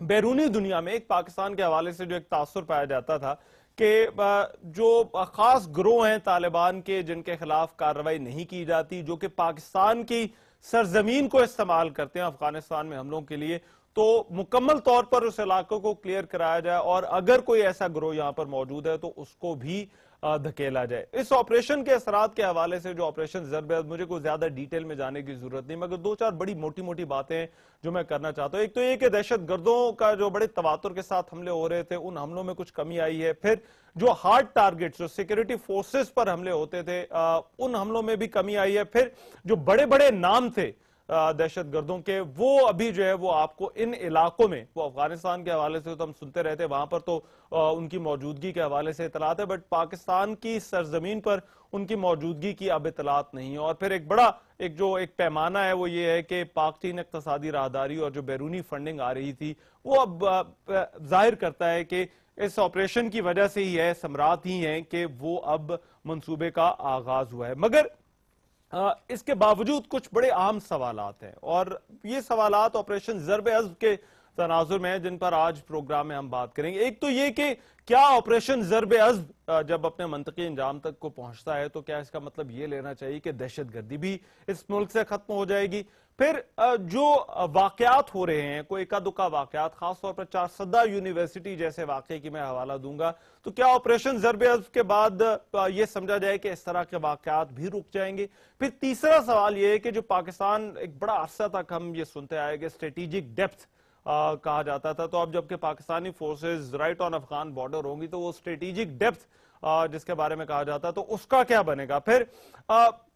بیرونی دنیا میں ایک پاکستان کے حوالے سے جو ایک تاثر پایا جاتا تھا کہ جو خاص گروہ ہیں طالبان کے جن کے خلاف کارروائی نہیں کی جاتی، جو کہ پاکستان کی سرزمین کو استعمال کرتے ہیں افغانستان میں حملوں کے لیے، تو مکمل طور پر اس علاقوں کو کلیئر کرایا جائے اور اگر کوئی ایسا گروہ یہاں پر موجود ہے تو اس کو بھی دھکیلا جائے۔ اس آپریشن کے اثرات کے حوالے سے جو آپریشن ضرب عضب، مجھے کوئی زیادہ ڈیٹیل میں جانے کی ضرورت نہیں، مگر دو چار بڑی موٹی موٹی باتیں جو میں کرنا چاہتا ہوں۔ ایک تو یہ کہ دہشت گردوں کا جو بڑے تواتر کے ساتھ حملے ہو رہے تھے، ان حملوں میں کچھ کمی آئی ہے۔ پھر جو ہارڈ ٹارگٹس، جو سیکیورٹی فورسز پر حملے ہوتے تھے، ان حملوں میں بھی کمی آئی ہے۔ پھر جو بڑے بڑے نام تھے دہشت گردوں کے، وہ ابھی جو ہے وہ آپ کو ان علاقوں میں، وہ افغانستان کے حوالے سے تو ہم سنتے رہتے، وہاں پر تو ان کی موجودگی کے حوالے سے اطلاعات ہے، بٹ پاکستان کی سرزمین پر ان کی موجودگی کی اب اطلاعات نہیں ہے۔ اور پھر ایک جو پیمانہ ہے وہ یہ ہے کہ پاک چین اقتصادی راہداری اور جو بیرونی فنڈنگ آ رہی تھی، وہ اب ظاہر کرتا ہے کہ اس آپریشن کی وجہ سے ہی ہے، ثمرات ہی ہیں کہ وہ اب منصوبے کا آغاز ہوا ہے۔ مگر اس کے باوجود کچھ بڑے اہم سوالات ہیں، اور یہ سوالات آپریشن ضرب عضب کے تناظر میں ہیں جن پر آج پروگرام میں ہم بات کریں گے۔ ایک تو یہ کہ کیا آپریشن ضرب عضب جب اپنے منطقی انجام تک کو پہنچتا ہے تو کیا اس کا مطلب یہ لینا چاہیے کہ دہشت گردی بھی اس ملک سے ختم ہو جائے گی؟ پھر جو واقعات ہو رہے ہیں، کوئی اکا دکا واقعات، خاص طور پر چارسدہ یونیورسٹی جیسے واقعے کی میں حوالہ دوں گا، تو کیا آپریشن ضرب عضب کے بعد یہ سمجھا جائے کہ اس طرح کے واقعات بھی رک جائیں گے؟ پھر تیسرا سوال یہ ہے کہ جو پاکستان ایک بڑا عرصہ تک ہم یہ سنتے آئے کہ اسٹریٹیجک ڈیپتھ کہا جاتا تھا، تو اب جبکہ پاکستانی فورسز رائٹ آن افغان بارڈر ہوں گی تو وہ اسٹریٹیجک ڈیپتھ جس کے بارے میں کہا جاتا ہے تو اس کا کیا بنے گا؟ پھر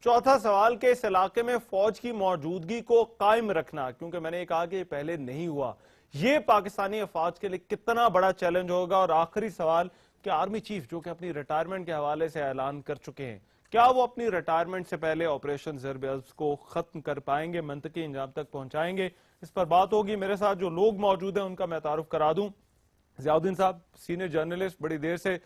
چوتھا سوال کہ اس علاقے میں فوج کی موجودگی کو قائم رکھنا، کیونکہ میں نے یہ کہا کہ یہ پہلے نہیں ہوا، یہ پاکستانی افواج کے لیے کتنا بڑا چیلنج ہوگا؟ اور آخری سوال کہ آرمی چیف جو کہ اپنی ریٹائرمنٹ کے حوالے سے اعلان کر چکے ہیں، کیا وہ اپنی ریٹائرمنٹ سے پہلے آپریشن ضرب عضب کو ختم کر پائیں گے، منطقی انجام تک پہنچائیں گے؟ اس پر بات ہوگی۔ میرے ساتھ جو لوگ موجود ہیں ان کا میں تعارف کرا دوں۔ ضیاء الدین صاحب سینئر جرنلسٹ، بڑی دیر سے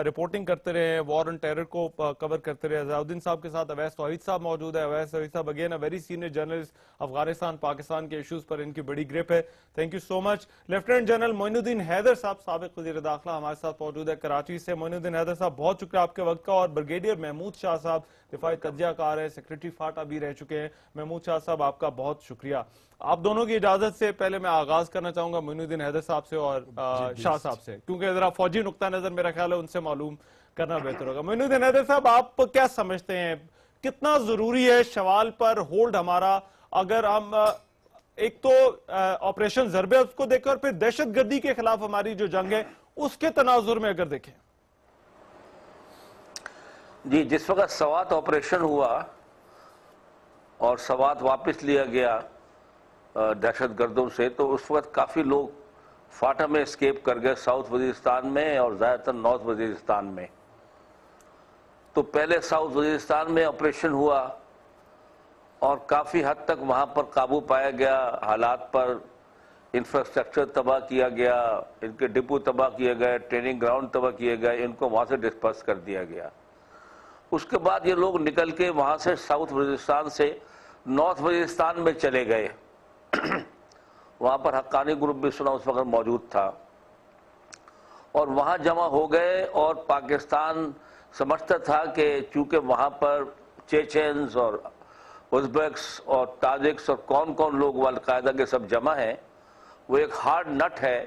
رپورٹنگ کرتے رہے، وار آن ٹیرر کو کور کرتے رہے۔ ضیاء الدین صاحب کے ساتھ اویس توحید صاحب موجود ہے۔ Owais Tauheed sahib again a very senior journalist, Afghanistan Pakistan کے ایشوز پر ان کی بڑی گرپ ہے، thank you so much. Lieutenant general Moinuddin Haider صاحب سابق وزیر داخلہ ہمارے ساتھ موجود ہے کراچی سے۔ معین الدین حیدر صاحب بہت شکریہ آپ کے وقت کا۔ اور بریگیڈیئر محمود شاہ صاحب دفاعی تجزیہ کار ہے، سیکریٹری فاٹا بھی رہ چکے ہیں۔ محمود شاہ صاحب آپ کا بہت شکریہ۔ آپ دونوں کی اجازت سے پہلے میں آغاز کرنا چاہوں گا معین الدین حیدر صاحب سے اور شاہ صاحب سے، کیونکہ ذرا فوجی نقطہ نظر میرا خیال ہے ان سے معلوم کرنا بہتر ہوگا۔ معین الدین حیدر صاحب، آپ کیا سمجھتے ہیں کتنا ضروری ہے شوال پر ہولڈ ہمارا، اگر ہم ایک تو آپریشن ضرب عضب کو دیکھیں اور پھر دہشت گردی کے خلاف ہماری جو جنگ ہے اس کے تناظر میں اگر دیکھیں؟ جی، جس وقت سوات آپریشن ہوا اور سوات واپس لیا گیا دہشت گردوں سے، تو اس وقت کافی لوگ فاٹا میں اسکیپ کر گئے، ساؤتھ وزیرستان میں اور زیادہ تر نارتھ وزیرستان میں۔ تو پہلے ساؤتھ وزیرستان میں آپریشن ہوا اور کافی حد تک وہاں پر قابو پایا گیا، حالات پر انفراسٹرکچر تباہ کیا گیا، ان کے ڈپو تباہ کیے گئے، ٹریننگ گراؤنڈ تباہ کیے گئے، ان کو وہاں سے ڈسپرس کر دیا گیا۔ اس کے بعد یہ لوگ نکل کے وہاں سے ساؤتھ وزیرستان سے نارتھ وزیرستان میں چلے گئے، وہاں پر حقانی گروپ بھی سنا اس وقت موجود تھا، اور وہاں جمع ہو گئے۔ اور پاکستان سمجھتا تھا کہ چونکہ وہاں پر چیچنز اور ازبیکس اور تاجکس اور کون کون لوگ القاعدہ کے سب جمع ہیں، وہ ایک ہارڈ نٹ ہے،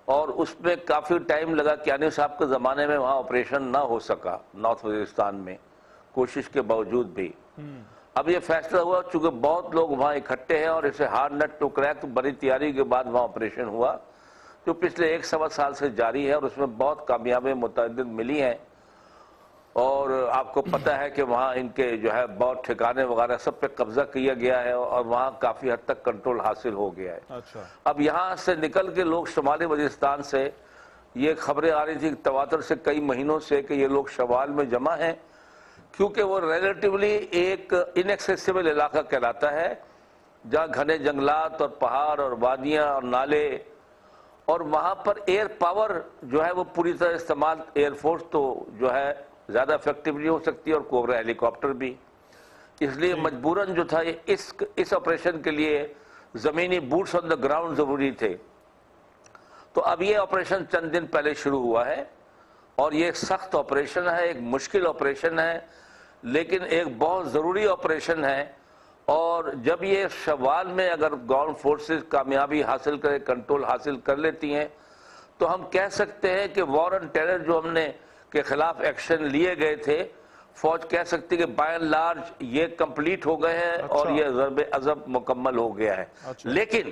اور اس میں کافی ٹائم لگا۔ کیانی صاحب کے زمانے میں وہاں آپریشن نہ ہو سکا نارتھ وزیرستان میں، کوشش کے باوجود بھی۔ اب یہ فیصلہ ہوا چونکہ بہت لوگ وہاں اکٹھے ہیں اور اسے ہارڈ نٹ ٹو کریک، بڑی تیاری کے بعد وہاں آپریشن ہوا جو پچھلے 1 سوا سال سے جاری ہے، اور اس میں بہت کامیابیاں متعدد ملی ہیں۔ اور آپ کو پتہ ہے کہ وہاں ان کے جو ہے بہت ٹھکانے وغیرہ سب پہ قبضہ کیا گیا ہے، اور وہاں کافی حد تک کنٹرول حاصل ہو گیا ہے۔ اب یہاں سے نکل کے لوگ شمالی وزیرستان سے یہ خبریں آ رہی تھی تواتر سے کئی مہینوں سے کہ یہ لوگ شوال میں جمع ہیں، کیونکہ وہ ریلیٹیولی ایک انیکسیسیبل علاقہ کہلاتا ہے، جہاں گھنے جنگلات اور پہاڑ اور وادیاں اور نالے، اور وہاں پر ایئر پاور جو ہے وہ پوری طرح استعمال، ایئر فورس تو جو ہے زیادہ افیکٹو نہیں ہو سکتی، اور کوبرا ہیلی کاپٹر بھی، اس لیے مجبوراً جو تھا اس آپریشن کے لیے زمینی بوٹس آن دا گراؤنڈ ضروری تھے۔ تو اب یہ آپریشن چند دن پہلے شروع ہوا ہے اور یہ ایک سخت آپریشن ہے, ایک مشکل آپریشن ہے, لیکن ایک بہت ضروری آپریشن ہے. اور جب یہ شوال میں اگر گراؤنڈ فورسز کامیابی حاصل کرے, کنٹرول حاصل کر لیتی ہیں, تو ہم کہہ سکتے ہیں کہ وار آن ٹیرر جو ہم نے کے خلاف ایکشن لیے گئے تھے, فوج کہہ سکتی کہ بائی اینڈ لارج یہ کمپلیٹ ہو گئے ہیں اور یہ ضرب عضب مکمل ہو گیا ہے. لیکن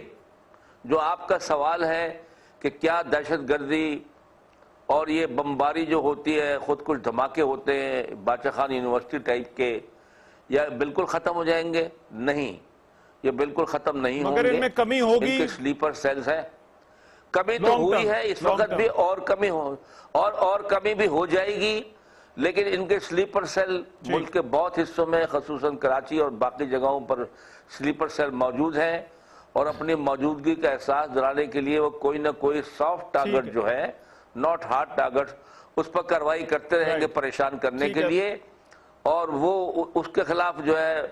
جو آپ کا سوال ہے کہ کیا دہشت گردی اور یہ بمباری جو ہوتی ہے, خود کچھ دھماکے ہوتے ہیں باچا خان یونیورسٹی ٹائپ کے, یا بالکل ختم ہو جائیں گے؟ نہیں, یہ بالکل ختم نہیں ہوں گے. مگر ان میں کمی ہوگی, ان کے سلیپر سیلز ہیں. کمی تو ہوئی ہے اس وقت بھی, اور کمی اور کمی بھی ہو جائے گی, لیکن ان کے سلیپر سیل ملک کے بہت حصوں میں خصوصاً کراچی اور باقی جگہوں پر سلیپر سیل موجود ہیں, اور اپنی موجودگی کا احساس دلانے کے لیے وہ کوئی نہ کوئی سافٹ ٹارگٹ جو ہے, ناٹ ہارڈ ٹارگٹ, اس پر کارروائی کرتے رہیں گے پریشان کرنے کے لیے. اور وہ اس کے خلاف جو ہے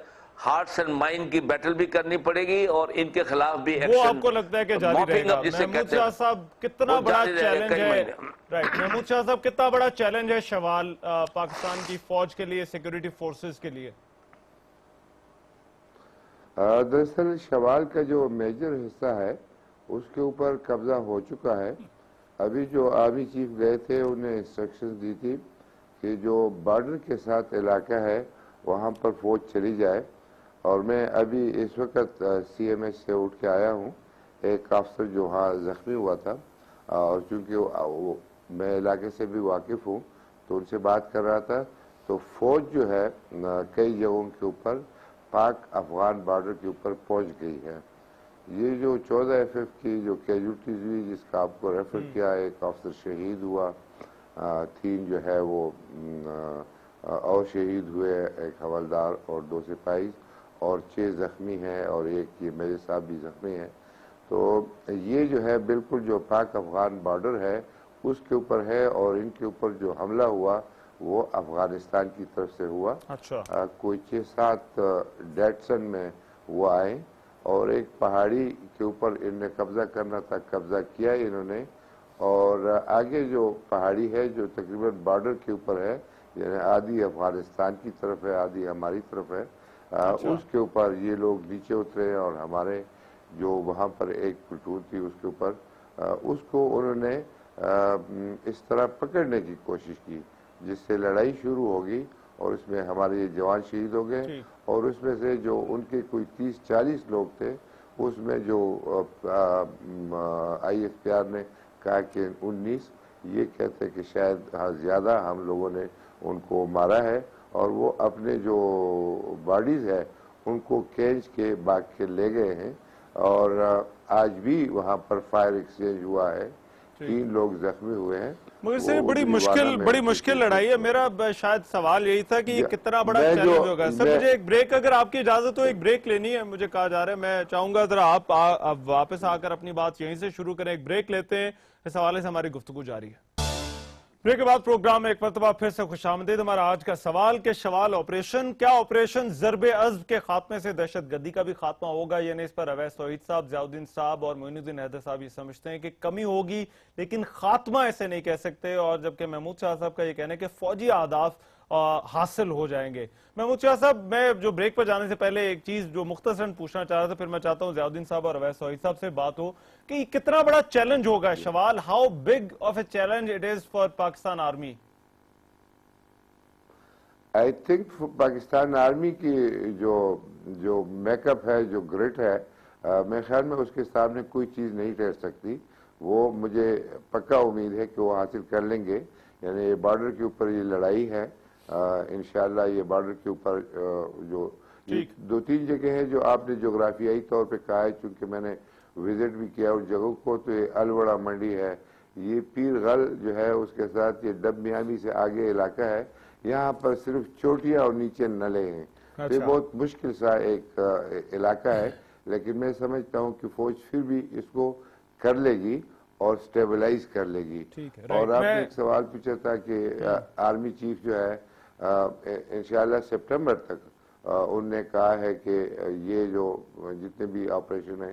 ہارٹس اینڈ مائنڈ کی بیٹل بھی کرنی پڑے گی, اور ان کے خلاف بھی ایکشن. وہ آپ کو لگتا ہے کہ جاری رہے گا؟ محمود شاہ صاحب کتنا بڑا چیلنج ہے, محمود شاہ صاحب کتنا بڑا چیلنج ہے شوال پاکستان کی فوج کے لیے, سیکیورٹی فورسز کے لیے؟ دراصل شوال کا جو میجر حصہ ہے اس کے اوپر قبضہ ہو چکا ہے. ابھی جو آرمی چیف گئے تھے انہیں انسٹرکشن دی تھی کہ جو بارڈر کے ساتھ علاقہ ہے وہاں پر فوج چلی جائے, اور میں ابھی اس وقت سی ایم ایس سے اٹھ کے آیا ہوں. ایک افسر جو وہاں زخمی ہوا تھا, اور چونکہ میں علاقے سے بھی واقف ہوں تو ان سے بات کر رہا تھا, تو فوج جو ہے کئی جگہوں کے اوپر پاک افغان بارڈر کے اوپر پہنچ گئی ہے. یہ جو 14 FF کی جو کیجولٹیز ہوئی جس کا آپ کو ریفر کیا, ایک افسر شہید ہوا, 3 جو ہے وہ اور شہید ہوئے, ایک حوالدار اور 2 سپاہی, اور 6 زخمی ہیں, اور ایک یہ میرے صاحب بھی زخمی ہیں. تو یہ جو ہے بالکل جو پاک افغان بارڈر ہے اس کے اوپر ہے, اور ان کے اوپر جو حملہ ہوا وہ افغانستان کی طرف سے ہوا. کوئی 6-7 ڈیٹسن میں وہ آئے, اور ایک پہاڑی کے اوپر ان نے قبضہ کرنا تھا, قبضہ کیا انہوں نے, اور آگے جو پہاڑی ہے جو تقریباً بارڈر کے اوپر ہے, یعنی آدھی افغانستان کی طرف ہے آدھی ہماری طرف ہے, اس کے اوپر یہ لوگ نیچے اترے, اور ہمارے جو وہاں پر ایک پلٹون تھی اس کے اوپر اس کو انہوں نے اس طرح پکڑنے کی کوشش کی جس سے لڑائی شروع ہوگی, اور اس میں ہمارے یہ جوان شہید ہو گئے. اور اس میں سے جو ان کے کوئی 30-40 لوگ تھے, اس میں جو IFPR نے کہا کہ 19, یہ کہتے کہ شاید زیادہ ہم لوگوں نے ان کو مارا ہے, اور وہ اپنے جو باڈیز ہے ان کو کھینچ کے بھاگ کے لے گئے ہیں. اور آج بھی وہاں پر فائر ایکسچینج ہوا ہے, 3 لوگ زخمی ہوئے ہیں. مگر سے بڑی مشکل لڑائی ہے. میرا شاید سوال یہی تھا کہ یہ کتنا بڑا چیلنج ہوگا. سر مجھے ایک بریک, اگر آپ کی اجازت ہو, ایک بریک لینی ہے, مجھے کہا جا رہا ہے. میں چاہوں گا ذرا آپ واپس آ کر اپنی بات یہیں سے شروع کریں. ایک بریک لیتے ہیں, اس حوالے سے ہماری گفتگو جاری ہے. بریک کے بعد پروگرام میں ایک مرتبہ پھر سے خوش آمدید. ہمارا آج کا سوال کہ شوال آپریشن, کیا آپریشن ضرب عضب کے خاتمے سے دہشت گردی کا بھی خاتمہ ہوگا؟ یعنی اس پر اویس توحید صاحب, ضیاء الدین صاحب اور معین الدین حیدر صاحب یہ سمجھتے ہیں کہ کمی ہوگی لیکن خاتمہ ایسے نہیں کہہ سکتے, اور جبکہ محمود شاہ صاحب کا یہ کہنا ہے کہ فوجی اہداف حاصل ہو جائیں گے. محمود شاہ صاحب, میں جو بریک پر جانے سے پہلے ایک چیز جو مختصراً پوچھنا چاہ رہا تھا, پھر میں چاہتا ہوں ضیاء الدین صاحب اور اویس توحید صاحب سے بات ہو کہ کتنا بڑا چیلنج ہوگا Shawal, how big of a challenge is it for Pakistan army? I think Pakistan army کی جو میک اپ ہے, جو گرٹ ہے, میرے خیال میں اس کے سامنے کوئی چیز نہیں ٹھہر سکتی. وہ مجھے پکا امید ہے کہ وہ حاصل کر لیں گے. یعنی یہ بارڈر کے اوپر یہ لڑائی ہے, انشاءاللہ یہ بارڈر کے اوپر جو 2-3 جگہ ہیں جو آپ نے جغرافیائی طور پہ کہا ہے, چونکہ میں نے وزٹ بھی کیا اس جگہوں کو, تو یہ الوڑا منڈی ہے, یہ پیر غل جو ہے, اس کے ساتھ یہ ڈب میامی سے آگے علاقہ ہے. یہاں پر صرف چوٹیاں اور نیچے نلے ہیں. یہ بہت مشکل سا ایک علاقہ ہے, لیکن میں سمجھتا ہوں کہ فوج پھر بھی اس کو کر لے گی اور سٹیبلائز کر لے گی. اور آپ نے ایک سوال پوچھا تھا کہ آرمی چیف جو ہے انشاءاللہ سپٹمبر تک انہوں نے کہا ہے کہ یہ جو جتنے بھی آپریشن ہیں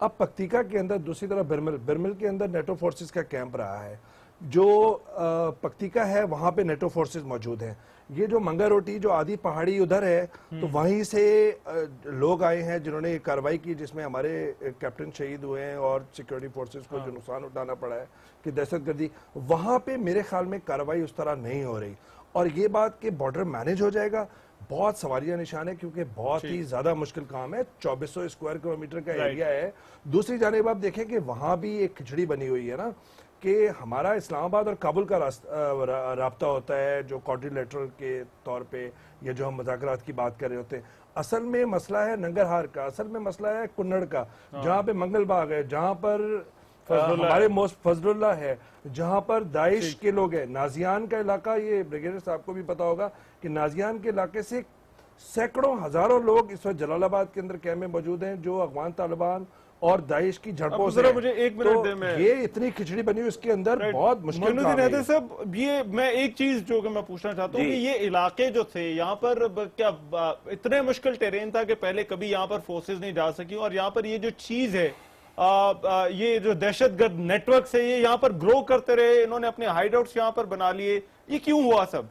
اب پکتیکا کے اندر دوسری طرف برمل کے اندر نیٹو فورسز کا کیمپ رہا ہے. جو پکتیکا ہے وہاں پہ نیٹو فورسز موجود ہیں. یہ جو منگا روٹی جو آدھی پہاڑی ادھر ہے تو وہیں سے لوگ آئے ہیں جنہوں نے یہ کارروائی کی جس میں ہمارے کیپٹن شہید ہوئے ہیں اور سیکیورٹی فورسز کو جو نقصان اٹھانا پڑا ہے کہ دہشت گردی. وہاں پہ میرے خیال میں کارروائی اس طرح نہیں ہو رہی. اور یہ بات کہ بارڈر مینج ہو جائے گا بہت سوالیہ نشان ہے کیونکہ بہت ہی زیادہ مشکل کام ہے. 2400 اسکوائر کلومیٹر کا ایریا ہے. دوسری جانب آپ دیکھیں کہ وہاں بھی ایک کھچڑی بنی ہوئی ہے نا کہ ہمارا اسلام آباد اور کابل کا رابطہ ہوتا ہے جو کوارڈینیٹر کے طور پہ یا جو ہم مذاکرات کی بات کر رہے ہوتے ہیں. اصل میں مسئلہ ہے ننگرہار کا, اصل میں مسئلہ ہے کنڑ کا, جہاں پہ منگل باغ ہے, جہاں پر ہمارے موسٹ فضل اللہ ہے, جہاں پر داعش کے لوگ ہیں. نازیان کا علاقہ, یہ بریگیڈیئر صاحب کو بھی پتا ہوگا کہ نازیان کے علاقے سے سینکڑوں ہزاروں لوگ اس وقت جلال آباد کے اندر کیمپ میں موجود ہیں جو افغان طالبان اور داعش کی جھڑپوں سے مجھے ایک منٹ دے, میں یہ اتنی کھچڑی بنی اس کے اندر بہت مشکل کام ہے. صاحب یہ میں ایک چیز جو کہ میں پوچھنا چاہتا ہوں کہ یہ علاقے جو تھے یہاں پر کیا اتنے مشکل ٹیرین تھا کہ پہلے کبھی یہاں پر فورسز نہیں جا سکی, اور یہاں پر یہ جو چیز ہے یہ جو دہشت گرد نیٹ ورک سے یہ یہاں پر گرو کرتے رہے, انہوں نے اپنے ہائیڈ آؤٹس یہاں پر بنا لیے, یہ کیوں ہوا سب؟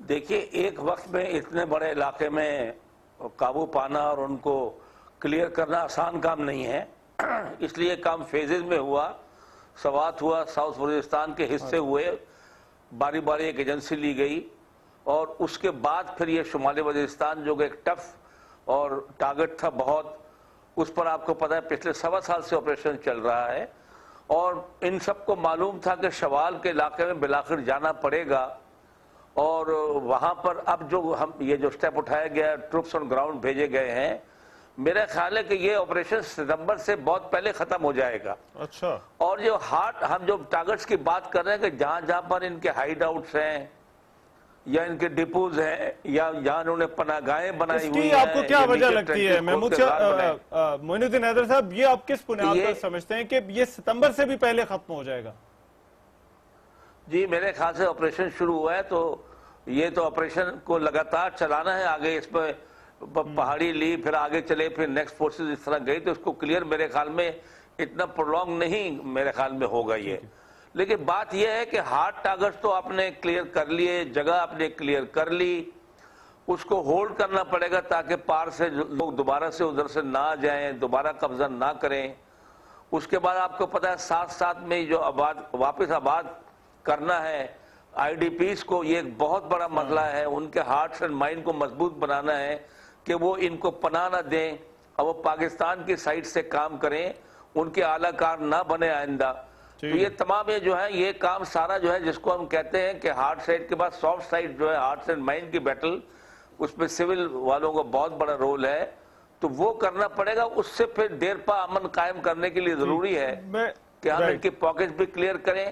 دیکھیے ایک وقت میں اتنے بڑے علاقے میں قابو پانا اور ان کو کلیئر کرنا آسان کام نہیں ہے, اس لیے کام فیزز میں ہوا. سوات ہوا, ساؤتھ وزیرستان کے حصے ہوئے, باری باری ایک ایجنسی لی گئی, اور اس کے بعد پھر یہ شمالی وزیرستان جو کہ ایک ٹف اور ٹارگٹ تھا بہت, اس پر آپ کو پتہ ہے پچھلے 1.25 سال سے آپریشن چل رہا ہے. اور ان سب کو معلوم تھا کہ شوال کے علاقے میں بالآخر جانا پڑے گا, اور وہاں پر اب جو ہم یہ جو سٹیپ اٹھایا گیا, ٹروپس آن گراؤنڈ بھیجے گئے ہیں, میرا خیال ہے کہ یہ آپریشن ستمبر سے بہت پہلے ختم ہو جائے گا. اچھا, اور جو ہم جو ٹارگٹس کی بات کر رہے ہیں کہ جہاں جہاں پر ان کے ہائیڈ آؤٹس ہیں یا ان کے ڈپوز ہیں یا جہاں انہوں نے پناہ گاہیں بنائی ہوئی ہیں, آپ کو کیا وجہ لگتی ہے معین الدین حیدر صاحب, یہ آپ کس بنیاد پر سمجھتے ہیں کہ یہ ستمبر سے بھی پہلے ختم ہو جائے گا؟ جی میرے خیال سے آپریشن شروع ہوا ہے تو یہ تو آپریشن کو لگاتار چلانا ہے. آگے اس پہ پہاڑی لی, پھر آگے چلے, پھر نیکسٹ فورسز اس طرح گئی, تو اس کو کلیئر میرے خیال میں اتنا پرولونگ نہیں میرے خیال میں ہوگا یہ. لیکن بات یہ ہے کہ ہارڈ ٹارگٹس تو آپ نے کلیئر کر لیے, جگہ آپ نے کلیئر کر لی, اس کو ہولڈ کرنا پڑے گا تاکہ پار سے لوگ دوبارہ سے ادھر سے نہ جائیں, دوبارہ قبضہ نہ کریں. اس کے بعد آپ کو پتہ ہے ساتھ ساتھ میں جو واپس آباد کرنا ہے آئی ڈی پیز کو, یہ ایک بہت بڑا مسئلہ ہے. ان کے ہارٹس اینڈ مائنڈ کو مضبوط بنانا ہے کہ وہ ان کو پناہ نہ دیں اور وہ پاکستان کی سائٹ سے کام کریں, ان کے اعلی کار نہ بنے آئندہ. تو یہ تمام یہ جو ہے یہ کام سارا جو ہے جس کو ہم کہتے ہیں کہ ہارڈ سائٹ کے بعد سافٹ سائٹ جو ہے ہارٹس اینڈ مائنڈ کی بیٹل, اس میں سول والوں کو بہت بڑا رول ہے, تو وہ کرنا پڑے گا. اس سے پھر دیر پا امن قائم کرنے کے لیے ضروری ہے کہ ہم ان کی پاکٹ بھی کلیئر کریں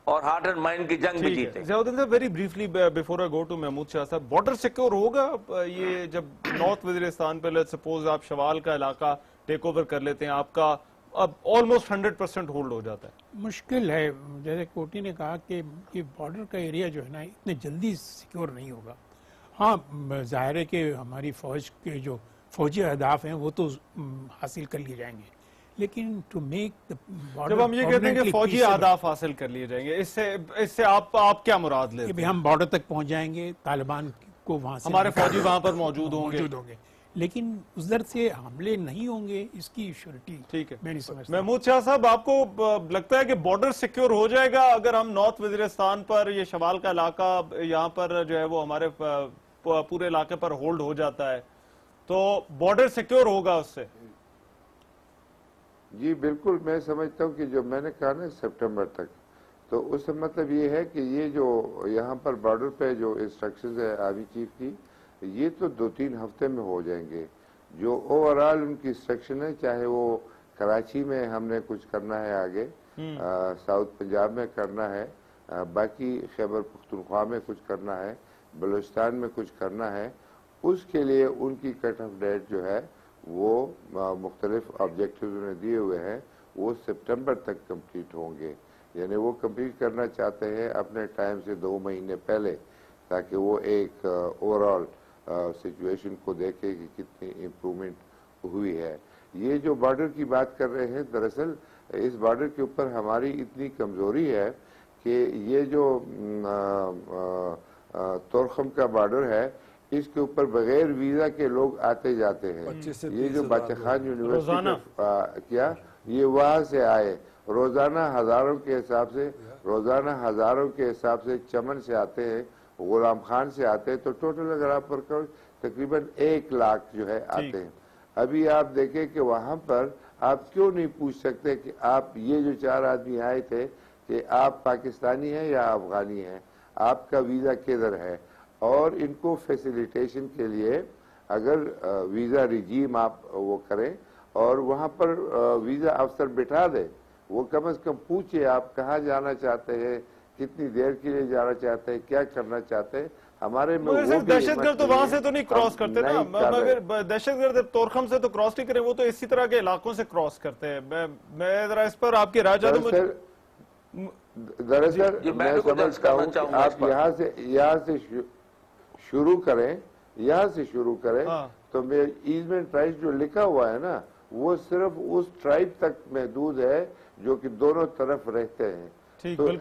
اور ہارٹ اینڈ مائنڈ کی جنگ بھی جیتے. Ziauddin sahib very briefly before I go to Mahmood Shah sahib, border secure ہوگا یہ جب نارتھ وزیرستان پہ لیٹس سپوز آپ شوال کا علاقہ ٹیک اوور کر لیتے ہیں, آپ کا اب آلموسٹ 100% ہولڈ ہو جاتا ہے؟ مشکل ہے, جیسے کوٹی نے کہا کہ یہ بارڈر کا ایریا جو ہے نا اتنے جلدی سیکیور نہیں ہوگا. ہاں ظاہر ہے کہ ہماری فوج کے جو فوجی اہداف ہیں وہ تو حاصل کر لیے جائیں گے, لیکن ٹو میک جب ہم یہ کہتے ہیں کہ فوجی اہداف حاصل کر لیے جائیں گے, اس سے آپ کیا مراد لیتے ہیں؟ کہ ہم بارڈر تک پہنچ جائیں گے, طالبان کو وہاں سے ہمارے فوجی وہاں پر موجود ہوں گے, لیکن ادھر سے حملے نہیں ہوں گے, اس کی شورٹی ٹھیک ہے میں نہیں سمجھتا. محمود شاہ صاحب, آپ کو لگتا ہے کہ بارڈر سیکیور ہو جائے گا اگر ہم نارتھ وزیرستان پر یہ شمال کا علاقہ یہاں پر جو ہے وہ ہمارے پورے علاقے پر ہولڈ ہو جاتا ہے تو بارڈر سیکیور ہوگا اس سے؟ جی بالکل, میں سمجھتا ہوں کہ جو میں نے کہا نا سپٹمبر تک, تو اس سے مطلب یہ ہے کہ یہ جو یہاں پر بارڈر پہ جو انسٹرکشنز ہے آرمی چیف کی, یہ تو 2-3 ہفتے میں ہو جائیں گے. جو اوورال ان کی انسٹرکشن ہے, چاہے وہ کراچی میں ہم نے کچھ کرنا ہے, آگے ساؤتھ پنجاب میں کرنا ہے, باقی خیبر پختونخوا میں کچھ کرنا ہے, بلوچستان میں کچھ کرنا ہے, اس کے لیے ان کی کٹ آف ڈیٹ جو ہے وہ مختلف آبجیکٹیوز انہیں دیے ہوئے ہیں, وہ سپٹمبر تک کمپلیٹ ہوں گے. یعنی وہ کمپلیٹ کرنا چاہتے ہیں اپنے ٹائم سے 2 مہینے پہلے, تاکہ وہ ایک اوورال سچویشن کو دیکھے کہ کتنی امپرومنٹ ہوئی ہے. یہ جو بارڈر کی بات کر رہے ہیں دراصل اس بارڈر کے اوپر ہماری اتنی کمزوری ہے کہ یہ جو تورخم کا بارڈر ہے اس کے اوپر بغیر ویزا کے لوگ آتے جاتے ہیں. یہ جو باچا خان یونیورسٹی کیا یہ وہاں سے آئے روزانہ ہزاروں کے حساب سے چمن سے آتے ہیں, غلام خان سے آتے ہیں, تو ٹوٹل اگر آپ پر تقریباً 1 لاکھ جو ہے آتے ہیں. ابھی آپ دیکھیں کہ وہاں پر آپ کیوں نہیں پوچھ سکتے کہ آپ یہ جو 4 آدمی آئے تھے کہ آپ پاکستانی ہیں یا افغانی ہیں, آپ کا ویزا کدھر ہے, اور ان کو فیسیلیٹیشن کے لیے اگر ویزا ریجیم آپ وہ کریں اور وہاں پر ویزا افسر بٹھا دیں, وہ کم از کم پوچھے آپ کہاں جانا چاہتے ہیں, کتنی دیر کے لیے جانا چاہتے ہیں, کیا کرنا چاہتے ہیں. ہمارے میں دہشت گرد تو وہاں سے تو نہیں کراس کرتے نا, مگر دہشت گرد تورخم سے تو کراس نہیں کریں, وہ تو اسی طرح کے علاقوں سے کراس کرتے ہیں. میں ذرا اس پر آپ کی رائے چاہتا ہوں. دراصل میں سمجھتا ہوں کہ آپ یہاں سے شروع کریں تو ایزمنٹ رائٹ جو لکھا ہوا ہے نا وہ صرف اس ٹرائب تک محدود ہے جو کہ دونوں طرف رہتے ہیں.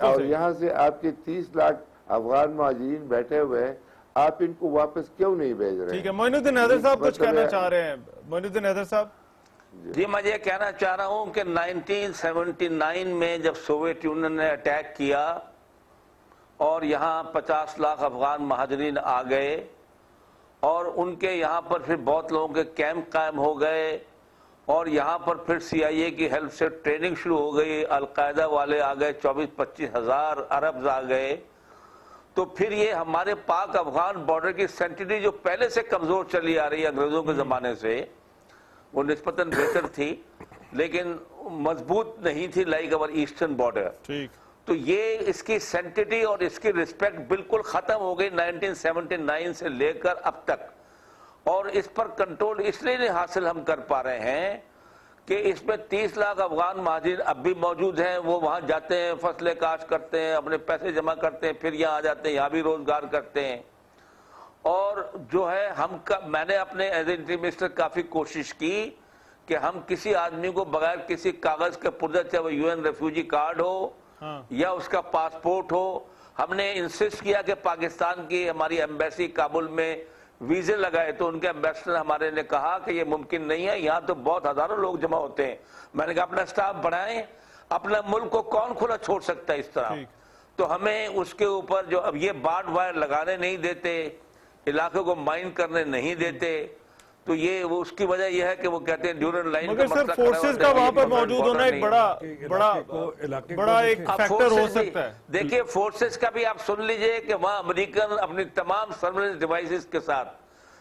اور یہاں سے آپ کے 30 لاکھ افغان مہاجرین بیٹھے ہوئے ہیں, آپ ان کو واپس کیوں نہیں بھیج رہے ہیں؟ ٹھیک ہے, معین الدین حیدر صاحب کچھ کہنا چاہ رہے ہیں. معین الدین حیدر صاحب. جی میں یہ کہنا چاہ رہا ہوں کہ 1979 میں جب سوویت یونین نے اٹیک کیا اور یہاں 50 لاکھ افغان مہاجرین آ گئے اور ان کے یہاں پر پھر بہت لوگوں کے کیمپ قائم ہو گئے, اور یہاں پر پھر CIA کی ہیلپ سے ٹریننگ شروع ہو گئی, القاعدہ والے آ گئے, 24-25 ہزار عربز آ گئے. تو پھر یہ ہمارے پاک افغان بارڈر کی سینٹری جو پہلے سے کمزور چلی آ رہی ہے انگریزوں کے زمانے سے, وہ نسبتاً بہتر تھی لیکن مضبوط نہیں تھی لائک اور ایسٹرن بارڈر. تو یہ اس کی سینٹری اور اس کی رسپیکٹ بالکل ختم ہو گئی 1979 سے لے کر اب تک, اور اس پر کنٹرول اس لیے نہیں حاصل ہم کر پا رہے ہیں کہ اس میں 30 لاکھ افغان مہاجر اب بھی موجود ہیں. وہ وہاں جاتے ہیں, فصلیں کاشت کرتے ہیں, اپنے پیسے جمع کرتے ہیں, پھر یہاں آ جاتے ہیں, یہاں بھی روزگار کرتے ہیں. اور جو ہے میں نے اپنے ایز انٹری منسٹر کافی کوشش کی کہ ہم کسی آدمی کو بغیر کسی کاغذ کے پرزہ, چاہے وہ UN ریفیوجی کارڈ ہو یا اس کا پاسپورٹ ہو, ہم نے انسسٹ کیا کہ پاکستان کی ہماری ایمبیسی کابل میں ویزے لگائے. تو ان کے ایمبیسڈر ہمارے نے کہا کہ یہ ممکن نہیں ہے, یہاں تو بہت ہزاروں لوگ جمع ہوتے ہیں. میں نے کہا اپنا سٹاف بڑھائیں, اپنا ملک کو کون کھلا چھوڑ سکتا ہے اس طرح. تو ہمیں اس کے اوپر جو اب یہ بارڈ وائر لگانے نہیں دیتے, علاقے کو مائن کرنے نہیں دیتے, تو یہ وہ اس کی وجہ یہ ہے کہ وہ کہتے ہیں ڈیورن لائن مگر سر فورسز کا وہاں پر موجود ہونا ایک بڑا ایک فیکٹر ہو سکتا ہے. دیکھیں فورسز کا بھی آپ سن لیجئے کہ وہاں امریکن اپنی تمام سرویلنس ڈیوائسز کے ساتھ,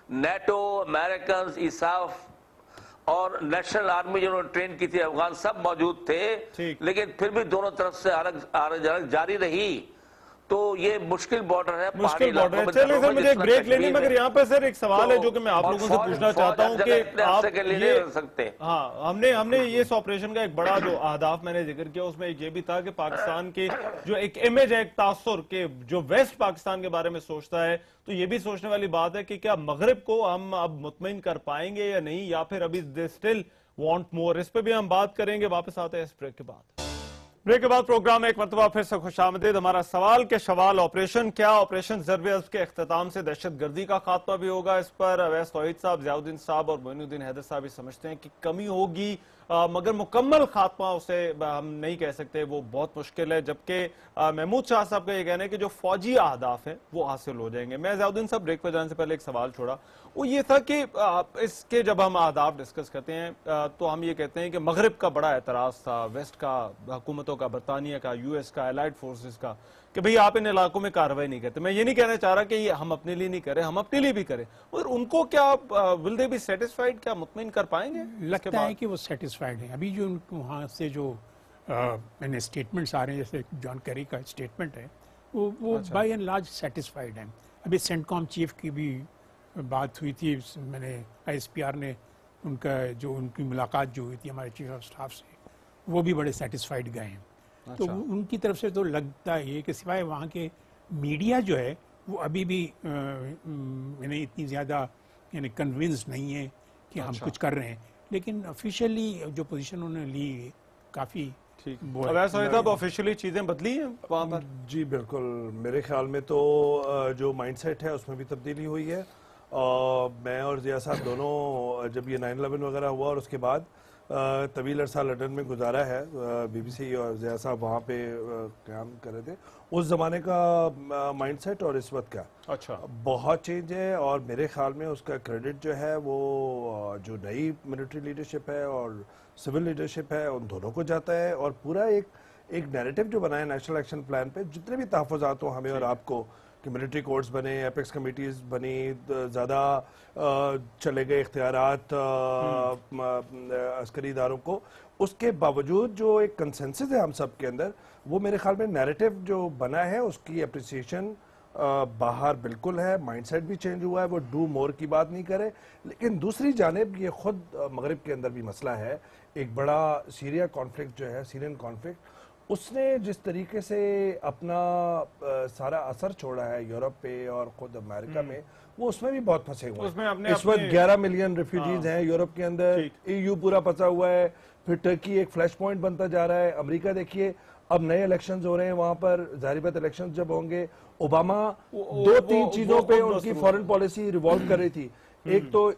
نیٹو, امریکنز, ISAF اور نیشنل آرمی جنہوں نے ٹرین کی تھی افغان, سب موجود تھے, لیکن پھر بھی دونوں طرف سے الگ جاری رہی. تو یہ مشکل بارڈر ہے, مشکل بارڈر ہے. چلیں سر مجھے ایک بریک لینی, مگر یہاں پر سر ایک سوال ہے جو کہ میں آپ لوگوں سے پوچھنا چاہتا ہوں کہ آپ ہم نے یہ آپریشن کا ایک بڑا جو اہداف میں نے ذکر کیا اس میں یہ بھی تھا کہ پاکستان کی جو ایک امیج ہے, ایک تاثر کہ جو ویسٹ پاکستان کے بارے میں سوچتا ہے, تو یہ بھی سوچنے والی بات ہے کہ کیا مغرب کو ہم اب مطمئن کر پائیں گے یا نہیں, یا پھر ابھی they still want more. اس پہ بھی ہم بات کریں گے. واپس آتے ہیں اس بریک کے بعد. بریک کے بعد پروگرام ایک مرتبہ پھر سے خوش آمدید. ہمارا سوال کہ شوال آپریشن کیا آپریشن ضرب عضب کے اختتام سے دہشت گردی کا خاتمہ بھی ہوگا؟ اس پر اویس توحید صاحب, ضیاء الدین صاحب اور معین الدین حیدر صاحب بھی سمجھتے ہیں کہ کمی ہوگی, مگر مکمل خاتمہ اسے ہم نہیں کہہ سکتے, وہ بہت مشکل ہے. جبکہ محمود شاہ صاحب کا یہ کہنا ہے کہ جو فوجی اہداف ہیں وہ حاصل ہو جائیں گے. میں ضیاء الدین صاحب بریک پہ جانے سے پہلے ایک سوال چھوڑا, وہ یہ تھا کہ اس کے جب ہم اہداف ڈسکس کرتے ہیں تو ہم یہ کہتے ہیں کہ مغرب کا بڑا اعتراض تھا, ویسٹ کا, حکومتوں کا, برطانیہ کا, US کا, الائڈ فورسز کا, کہ بھئی آپ ان علاقوں میں کارروائی نہیں کرتے. میں یہ نہیں کہنا چاہ رہا کہ یہ ہم اپنے لیے نہیں کریں, ہم اپنے لیے بھی کریں, اور ان کو کیا will they be satisfied, کیا مطمئن کر پائیں گے؟ لگتا ہے کہ وہ سیٹسفائیڈ ہیں. ابھی جو ان کو وہاں سے جو میں نے اسٹیٹمنٹس آ رہے ہیں, جیسے جان کیری کا اسٹیٹمنٹ ہے, وہ بائی اینڈ لارج سیٹسفائیڈ ہیں. ابھی سینٹ کام چیف کی بھی بات ہوئی تھی, میں نے ISPR نے ان کی ملاقات جو ہوئی تھی ہمارے چیف آف سٹاف سے, وہ بھی بڑے سیٹسفائیڈ گئے ہیں. تو ان کی طرف سے تو لگتا ہے کہ سوائے وہاں کے میڈیا جو ہے وہ ابھی بھی اتنی زیادہ کنونس نہیں ہے کہ کہ ہم کچھ کر رہے ہیں، لیکن آفیشیلی جو پوزیشن انہوں نے لی کافی ٹھیک اویس علی صاحب آفیشیلی چیزیں بدلی ہیں وہاں پر؟ جی بالکل، میرے خیال میں تو جو مائنڈ سیٹ ہے اس میں بھی تبدیلی ہوئی ہے. میں اور ضیاء صاحب دونوں جب یہ 9/11 وغیرہ ہوا اور اس کے بعد طویل عرصہ لندن میں گزارا ہے، بی بی سی اور ضیاء صاحب وہاں پہ قیام کر رہے تھے. اس زمانے کا مائنڈ سیٹ اور اس وقت کا اچھا بہت چینج ہے، اور میرے خیال میں اس کا کریڈٹ جو ہے وہ جو نئی ملٹری لیڈرشپ ہے اور سول لیڈرشپ ہے ان دونوں کو جاتا ہے. اور پورا ایک نیریٹو جو بنا ہے نیشنل ایکشن پلان پہ، جتنے بھی تحفظات ہوں ہمیں اور آپ کو کہ ملٹری کورٹس بنے، ایپیکس کمیٹیز بنی، زیادہ چلے گئے اختیارات عسکری اداروں کو، اس کے باوجود جو ایک کنسنسس ہے ہم سب کے اندر، وہ میرے خیال میں نیریٹو جو بنا ہے اس کی اپریسیشن باہر بالکل ہے. مائنڈ سیٹ بھی چینج ہوا ہے، وہ ڈو مور کی بات نہیں کرے. لیکن دوسری جانب یہ خود مغرب کے اندر بھی مسئلہ ہے، ایک بڑا سیریا کانفلکٹ جو ہے، سیرین کانفلکٹ، اس نے جس طریقے سے اپنا سارا اثر چھوڑا ہے یورپ پہ اور خود امریکہ میں، وہ اس میں بھی بہت پھنسے ہوئے ہیں. اس وقت 11 ملین ریفیوجیز ہیں یورپ کے اندر، EU پورا پھنسا ہوا ہے، پھر ٹرکی ایک فلیش پوائنٹ بنتا جا رہا ہے. امریکہ دیکھیے اب نئے الیکشنز ہو رہے ہیں وہاں پر، ظاہر بات الیکشنز جب ہوں گے، اوباما 2-3 چیزوں پہ ان کی فورن پالیسی ریوالو کر رہی تھی. ایک تو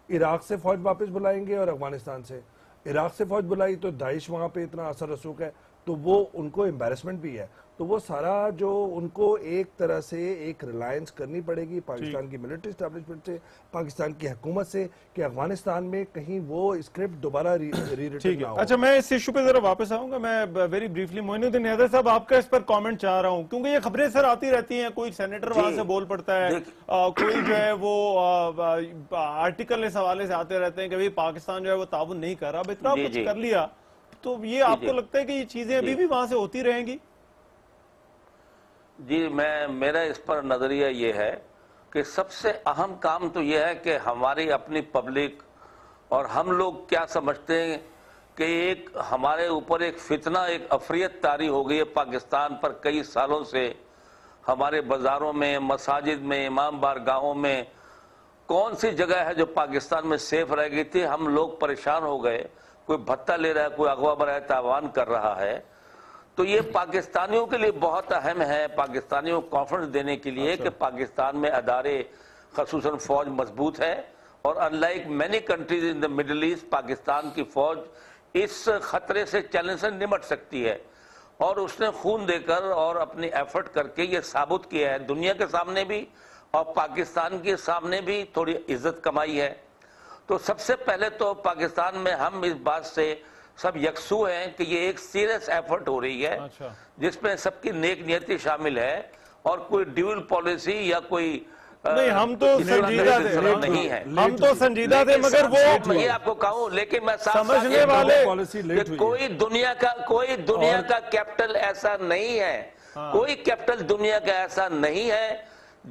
عراق سے فوج واپس بلائیں گے، اور افغانستان سے عراق سے فوج بلائی تو داعش وہاں پہ اتنا اثر رسوخ ہے تو وہ ان کو امبیرسمنٹ بھی ہے. تو وہ سارا جو ان کو ایک طرح سے ایک ریلائنس کرنی پڑے گی پاکستان کی ملٹری اسٹیبلشمنٹ سے، پاکستان کی حکومت سے، کہ افغانستان میں کہیں وہ اسکرپٹ دوبارہ ری ریٹن نہ ہو. اچھا میں اس ایشو پہ ذرا واپس آؤں گا. میں ویری بریفلی معین الدین حیدر صاحب آپ کا اس پر کامنٹ چاہ رہا ہوں، کیونکہ یہ خبریں سر آتی رہتی ہیں، کوئی سینیٹر وہاں سے بول پڑتا ہے، کوئی جو ہے وہ آرٹیکل اس حوالے سے آتے رہتے ہیں کہ پاکستان جو ہے وہ تعاون نہیں کر رہا. اب اتنا کچھ کر لیا تو یہ آپ کو لگتا ہے کہ یہ چیزیں ابھی بھی وہاں سے ہوتی رہیں گی؟ جی میرا اس پر نظریہ یہ ہے کہ سب سے اہم کام تو یہ ہے کہ ہماری اپنی پبلک اور ہم لوگ کیا سمجھتے ہیں کہ ایک ہمارے اوپر ایک فتنہ، ایک افریت طاری ہو گئی ہے پاکستان پر کئی سالوں سے. ہمارے بازاروں میں، مساجد میں، امام بارگاہوں میں کون سی جگہ ہے جو پاکستان میں سیف رہ گئی تھی؟ ہم لوگ پریشان ہو گئے. کوئی بھتہ لے رہا ہے، کوئی اغوا برائے تاوان کر رہا ہے. تو یہ پاکستانیوں کے لیے بہت اہم ہے، پاکستانیوں کو کانفیڈنس دینے کے لیے کہ پاکستان میں ادارے خصوصاً فوج مضبوط ہے. اور in like many countries in the middle east, Pakistan کی فوج اس خطرے سے، چیلنج سے نمٹ سکتی ہے. اور اس نے خون دے کر اور اپنی ایفرٹ کر کے یہ ثابت کیا ہے دنیا کے سامنے بھی اور پاکستان کے سامنے بھی تھوڑی عزت کمائی ہے. تو سب سے پہلے تو پاکستان میں ہم اس بات سے سب یکسو ہیں کہ یہ ایک سیریس ایفرٹ ہو رہی ہے جس میں سب کی نیک نیتی شامل ہے، اور کوئی ڈیول پالیسی یا کوئی نہیں. ہم تو سنجیدہ تھے، نہیں ہے، ہم تو سنجیدہ تھے، مگر وہ یہ آپ کو کہوں، لیکن میں سمجھنے والے کوئی دنیا کا کیپٹل ایسا نہیں ہے، کوئی کیپٹل دنیا کا ایسا نہیں ہے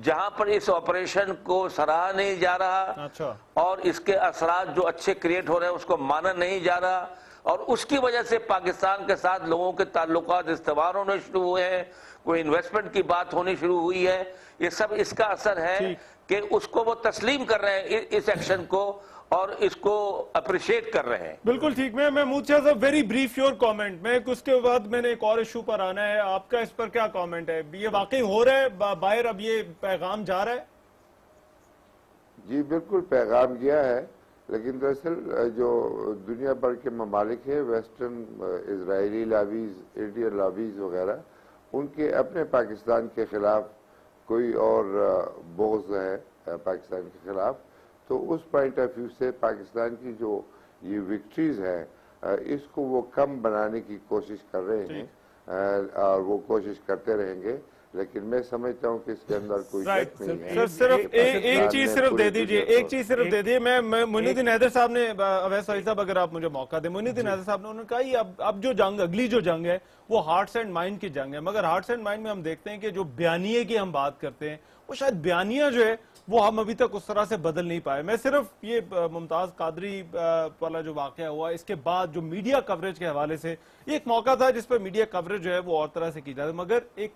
جہاں پر اس آپریشن کو سراہا نہیں جا رہا اور اس کے اثرات جو اچھے کریٹ ہو رہے ہیں اس کو مانا نہیں جا رہا. اور اس کی وجہ سے پاکستان کے ساتھ لوگوں کے تعلقات استوار ہونے شروع ہوئے ہیں، کوئی انویسٹمنٹ کی بات ہونی شروع ہوئی ہے. یہ سب اس کا اثر ہے کہ اس کو وہ تسلیم کر رہے ہیں اس ایکشن کو اور اس کو اپریشیٹ کر رہے ہیں. بالکل ٹھیک. میں محمود شاہ صاحب ویری بریف یور کامنٹ. میں اس کے بعد میں نے ایک اور ایشو پر آنا ہے، آپ کا اس پر کیا کامنٹ ہے؟ یہ واقعی ہو رہا ہے باہر، اب یہ پیغام جا رہا ہے؟ جی بالکل پیغام گیا ہے، لیکن دراصل جو دنیا بھر کے ممالک ہیں، ویسٹرن اسرائیلی لابیز، انڈین لابیز وغیرہ، ان کے اپنے پاکستان کے خلاف کوئی اور بغض ہے پاکستان کے خلاف. تو اس پوائنٹ آف ویو سے پاکستان کی جو یہ وکٹریز ہیں اس کو وہ کم بنانے کی کوشش کر رہے ہیں اور وہ کوشش کرتے رہیں گے. لیکن میں سمجھتا ہوں کہ اس کے اندر کوئی شک نہیں ہے. سر صرف ایک چیز صرف دے دیجئے، ایک چیز صرف دے دیجئے. میں معین الدین حیدر صاحب نے، اویس علی صاحب اگر آپ مجھے موقع دیں، معین الدین حیدر صاحب نے انہوں نے کہا یہ اب جو جنگ، اگلی جو جنگ ہے وہ ہارٹس اینڈ مائنڈ کی جنگ ہے. مگر ہارٹس اینڈ مائنڈ میں ہم دیکھتے ہیں کہ جو بیانیے کی ہم بات کرتے ہیں وہ شاید بیانیہ جو ہے وہ ہم ابھی تک اس طرح سے بدل نہیں پائے. میں صرف یہ ممتاز قادری والا جو واقعہ ہوا اس کے بعد جو میڈیا کوریج کے حوالے سے، یہ ایک موقع تھا جس پہ میڈیا کوریج جو ہے وہ اور طرح سے کی جاتی، مگر ایک